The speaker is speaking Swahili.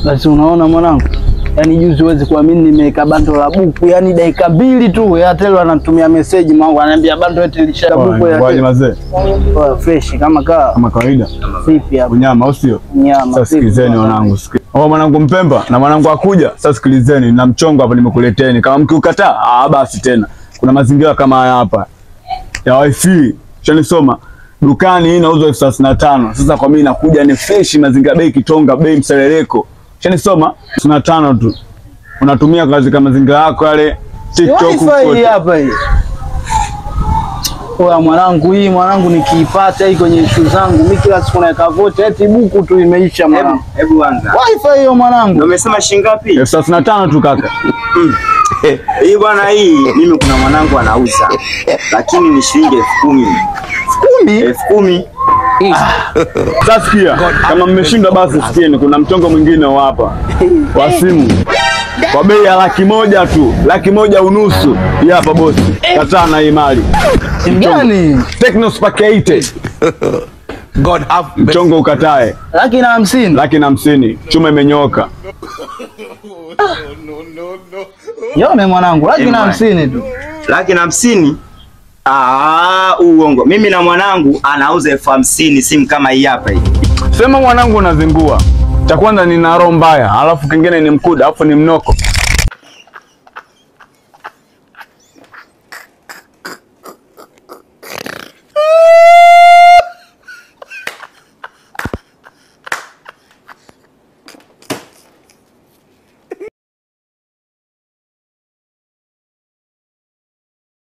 Basi unaona mwanangu, yani juzi huwezi kuamini nimeweka bando la buku, yani dakika 2 tu Airtel anatumia message mwangu ananiambia bando eti lisha buku ya. Kwaje mazee? Fresh kama kawaida. Vipi hapo? Unyama au sio? Nyama. Sasa sikilizeni wanangu. Mwanangu Mpemba na mwanangu akuja. Sasa sikilizeni na mchongo hapa nimekuleteni. Kama mkiukataa, basi tena. Kuna mazingira kama haya hapa. Ya wifi. Shanisoma. Dukani hii inauzwa 35. Sasa kwa mimi nakuja ni fresh mazingira bei kitonga bei mseleleko. Shanisoma 35 tu. Unatumia katika mazingira yako yale TikTok wifi hapa hii. Oya mwanangu nikiipata hii kwenye issue zangu mimi kila siku naweka vote eti buku tu imeisha mwanangu. Hebu anza. Wifi hiyo mwanangu. Ndio umesema shilingi ngapi? 35 tu kaka. Hii bwana hii mimi kuna mwanangu anauza. Lakini ni shilingi 10,000. 10,000? Sasa sikia, kama mmeshinda basi sikieni kuna mchongo mwingine hapa. Wa simu. Kwa bei ya 100,000 tu, 100,000 hii hapa bosi. Kataa na hii mali. Gani? Tecno Spark 80. God have mchongo ukatae. 150. 150. Chuma imenyoka. Yone mwanangu, 150 tu. 150? Uongo. Mimi na mwanangu anauza 50,000 simu kama hii hapa hii. Sema mwanangu unazingua. Cha kwanza nina roho mbaya, alafu kingine ni mkuda, alafu ni mnoko.